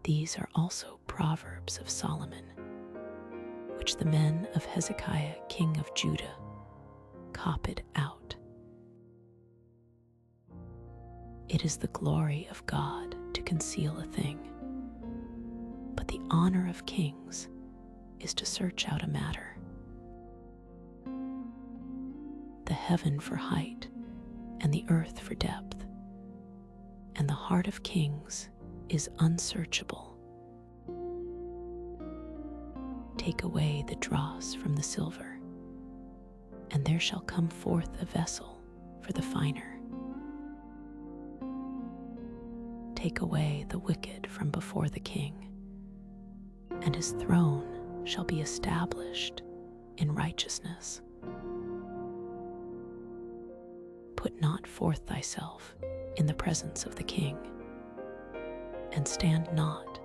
These are also Proverbs of Solomon, which the men of Hezekiah, king of Judah, copied out. It is the glory of God to conceal a thing, but the honor of kings is to search out a matter. The heaven for height and the earth for depth, and the heart of kings is unsearchable. Take away the dross from the silver, and there shall come forth a vessel for the finer. Take away the wicked from before the king, and his throne shall be established in righteousness. Put not forth thyself in the presence of the king, and stand not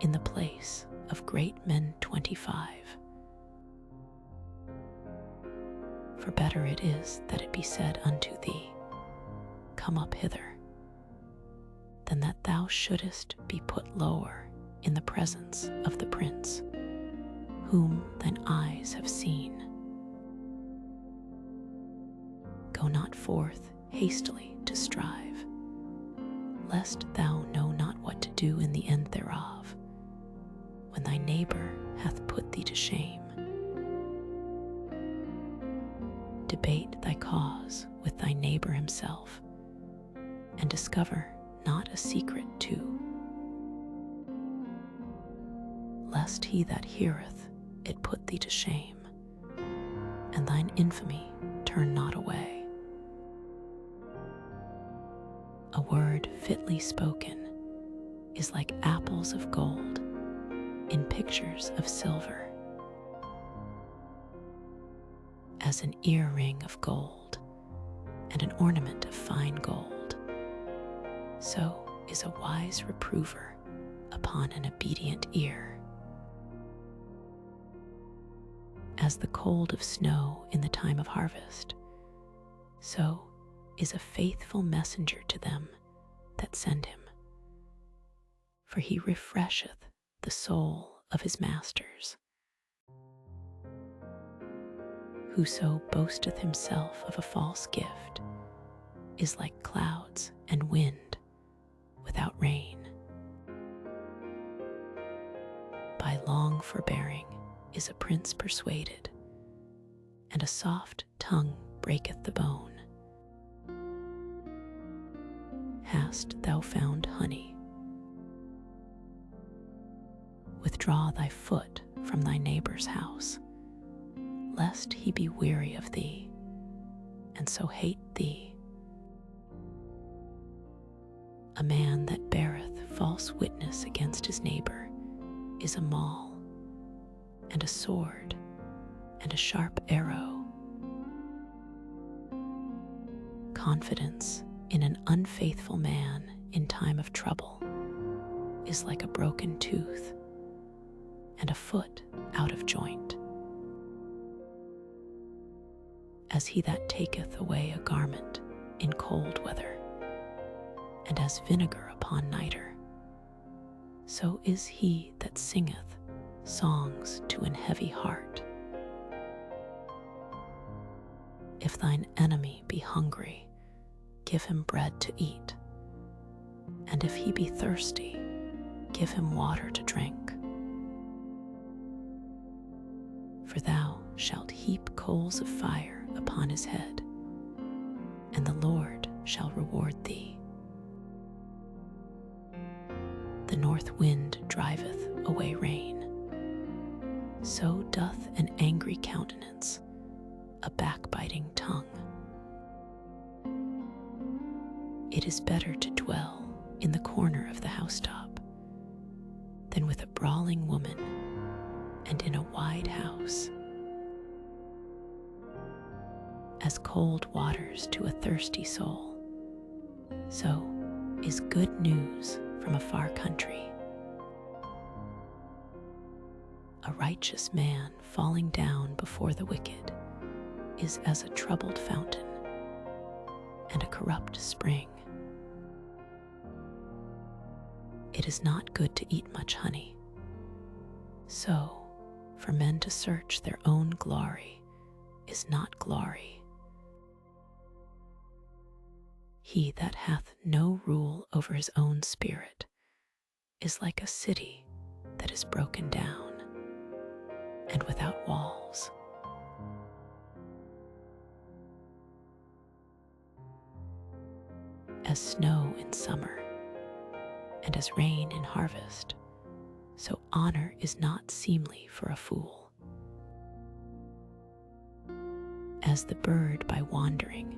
in the place of great men 25. For better it is that it be said unto thee, Come up hither, than that thou shouldest be put lower in the presence of the prince, whom thine eyes have seen. Go not forth hastily to strive, lest thou know not what to do in the end thereof, when thy neighbor hath put thee to shame. Debate thy cause with thy neighbor himself, and discover not a secret too, lest he that heareth it put thee to shame, and thine infamy turn not away. A word fitly spoken is like apples of gold in pictures of silver. As an earring of gold and an ornament of fine gold, so is a wise reprover upon an obedient ear. As the cold of snow in the time of harvest, so is a faithful messenger to them that send him. For he refresheth the soul of his masters. Whoso boasteth himself of a false gift is like clouds and wind without rain. By long forbearing is a prince persuaded, and a soft tongue breaketh the bone. Hast thou found honey? Withdraw thy foot from thy neighbor's house, lest he be weary of thee, and so hate thee. A man that beareth false witness against his neighbor is a maul, and a sword, and a sharp arrow. Confidence in an unfaithful man in time of trouble is like a broken tooth, and a foot out of joint. As he that taketh away a garment in cold weather, and as vinegar upon nitre, so is he that singeth songs to an heavy heart. If thine enemy be hungry, give him bread to eat, and if he be thirsty, give him water to drink. For thou shalt heap coals of fire upon his head, and the Lord shall reward thee. The north wind driveth away rain, so doth an angry countenance a backbiting tongue. It is better to dwell in the corner of the housetop than with a brawling woman and in a wide house. As cold waters to a thirsty soul, so is good news from a far country. A righteous man falling down before the wicked is as a troubled fountain and a corrupt spring. It is not good to eat much honey. So, for men to search their own glory is not glory. He that hath no rule over his own spirit is like a city that is broken down and without walls. As snow in summer and as rain in harvest, so honor is not seemly for a fool. As the bird by wandering,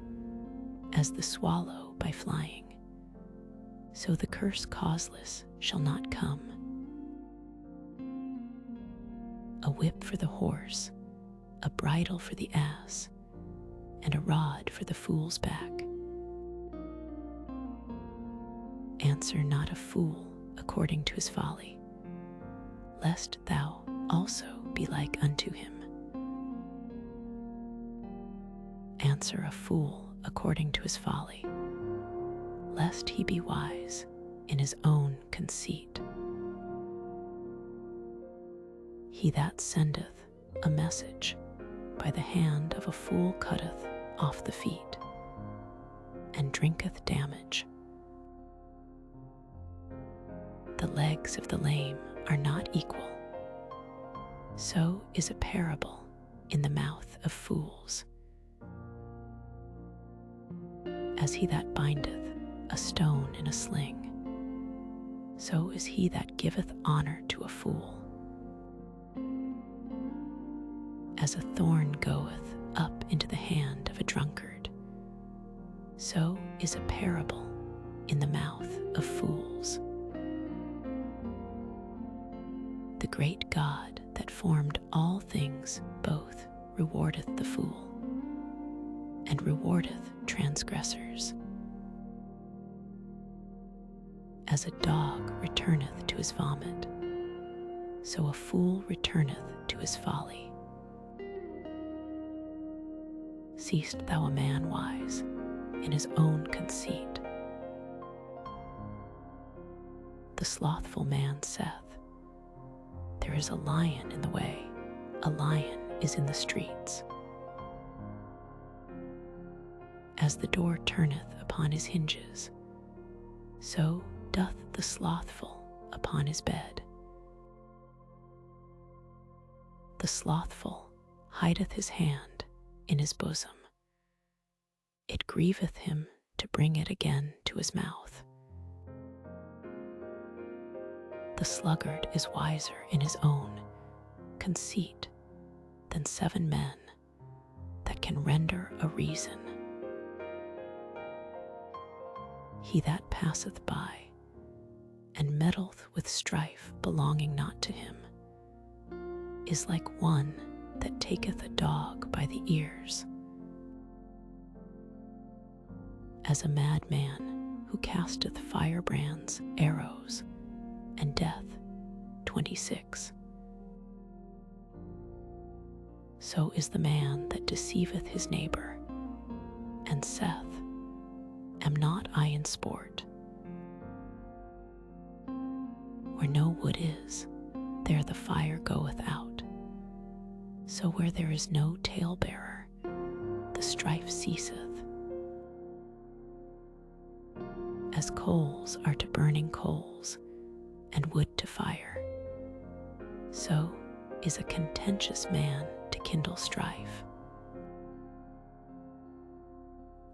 as the swallow by flying, so the curse causeless shall not come. A whip for the horse, a bridle for the ass, and a rod for the fool's back. Answer not a fool according to his folly, lest thou also be like unto him. Answer a fool according to his folly, lest he be wise in his own conceit. He that sendeth a message by the hand of a fool cutteth off the feet, and drinketh damage. The legs of the lame are not equal, so is a parable in the mouth of fools. As he that bindeth a stone in a sling, so is he that giveth honor to a fool. As a thorn goeth up into the hand of a drunkard, so is a parable in the mouth of fools. The great God that formed all things both rewardeth the fool, and rewardeth transgressors. As a dog returneth to his vomit, so a fool returneth to his folly. Seest thou a man wise in his own conceit? The slothful man saith, there is a lion in the way, a lion is in the streets. As the door turneth upon his hinges, so doth the slothful upon his bed. The slothful hideth his hand in his bosom. It grieveth him to bring it again to his mouth. The sluggard is wiser in his own conceit than 7 men that can render a reason. He that passeth by and meddleth with strife belonging not to him is like one that taketh a dog by the ears. As a madman who casteth firebrands, arrows, and death, 26. So is the man that deceiveth his neighbor, and saith, am not I in sport? Where no wood is, there the fire goeth out. So where there is no talebearer, the strife ceaseth. As coals are to burning coals, and wood to fire, so is a contentious man to kindle strife.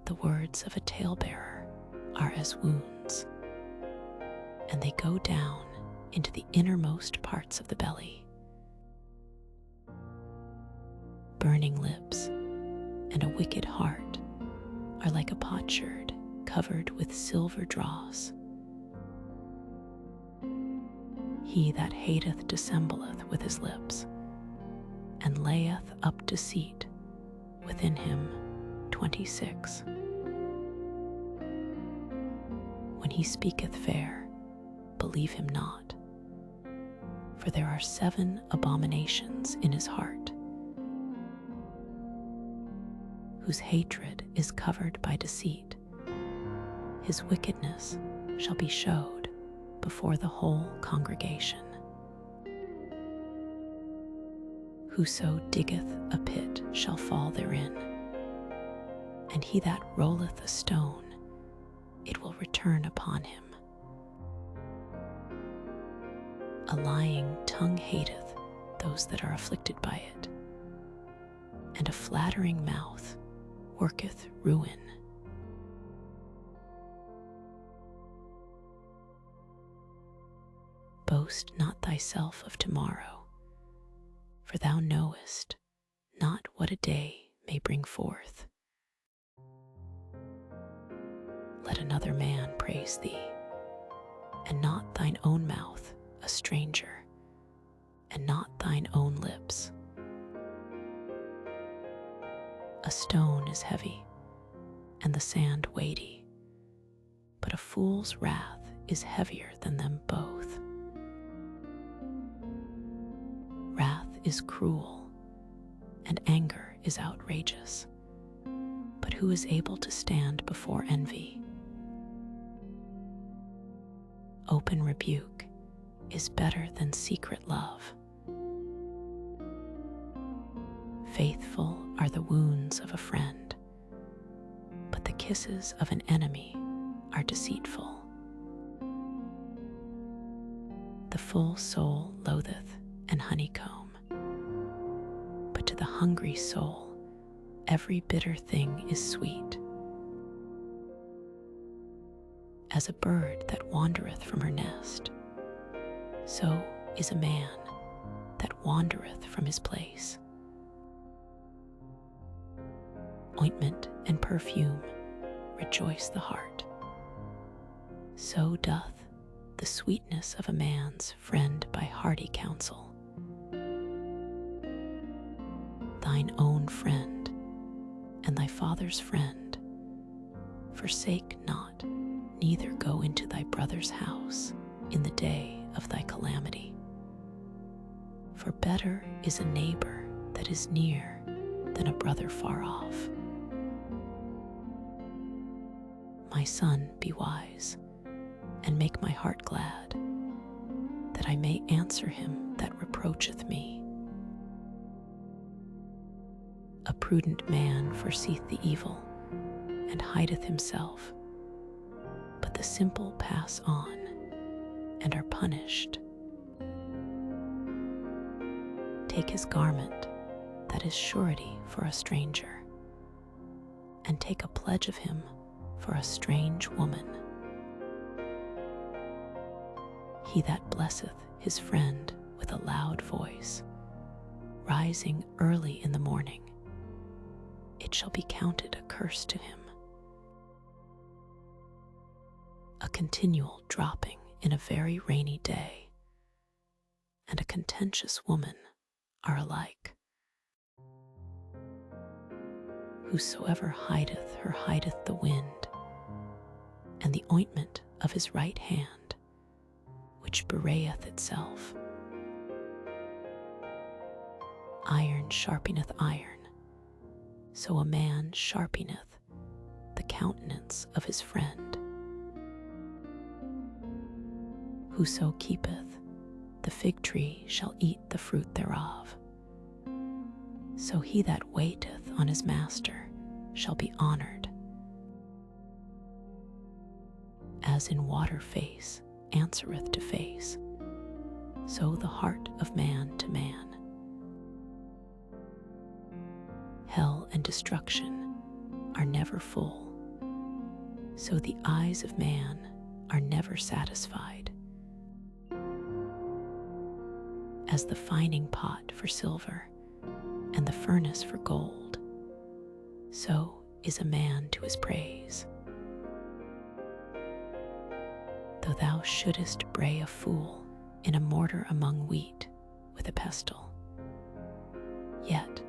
The words of a talebearer are as wounds, and they go down into the innermost parts of the belly. Burning lips and a wicked heart are like a potsherd covered with silver dross. He that hateth dissembleth with his lips, and layeth up deceit within him, 26. When he speaketh fair, believe him not, for there are 7 abominations in his heart, whose hatred is covered by deceit. His wickedness shall be showed before the whole congregation. Whoso diggeth a pit shall fall therein, and he that rolleth a stone, it will return upon him. A lying tongue hateth those that are afflicted by it, and a flattering mouth worketh ruin. Boast not thyself of tomorrow, for thou knowest not what a day may bring forth. Let another man praise thee, and not thine own mouth, a stranger, and not thine own lips. A stone is heavy, and the sand weighty, but a fool's wrath is heavier than them both. Wrath is cruel, and anger is outrageous, but who is able to stand before envy? Open rebuke is better than secret love. Faithful are the wounds of a friend, but the kisses of an enemy are deceitful. The full soul loatheth an honeycomb, but to the hungry soul every bitter thing is sweet. As a bird that wandereth from her nest, so is a man that wandereth from his place. Ointment and perfume rejoice the heart, so doth the sweetness of a man's friend by hearty counsel. Thine own friend and thy father's friend forsake not, neither go into thy brother's house in the day of thy calamity. For better is a neighbor that is near than a brother far off. My son, be wise, and make my heart glad, that I may answer him that reproacheth me. A prudent man foreseeth the evil, and hideth himself, but the simple pass on, and are punished. Take his garment, that is surety for a stranger, and take a pledge of him for a strange woman. He that blesseth his friend with a loud voice, rising early in the morning, it shall be counted a curse to him. A continual dropping in a very rainy day, and a contentious woman are alike. Whosoever hideth her hideth the wind, and the ointment of his right hand, which bewrayeth itself. Iron sharpeneth iron, so a man sharpeneth the countenance of his friend. Whoso keepeth the fig tree shall eat the fruit thereof. So he that waiteth on his master shall be honored. As in water face answereth to face, so the heart of man to man. Hell and destruction are never full, so the eyes of man are never satisfied. As the fining pot for silver and the furnace for gold, so is a man to his praise. Though thou shouldest bray a fool in a mortar among wheat with a pestle, yet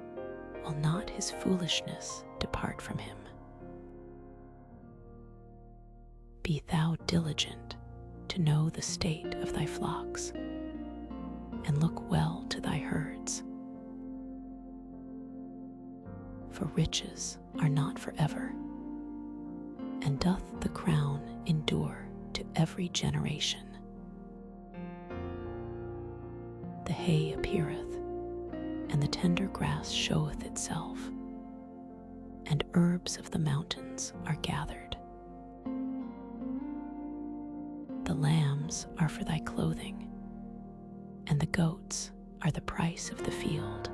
will not his foolishness depart from him. Be thou diligent to know the state of thy flocks, and look well to thy herds. For riches are not forever, and doth the crown endure to every generation. the hay appeareth, and the tender grass showeth itself, and herbs of the mountains are gathered. The lambs are for thy clothing, and the goats are the price of the field.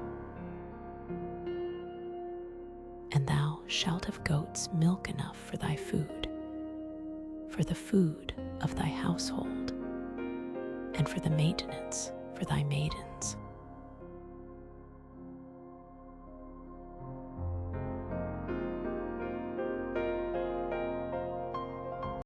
And thou shalt have goats' milk enough for thy food, for the food of thy household, and for the maintenance for thy maidens.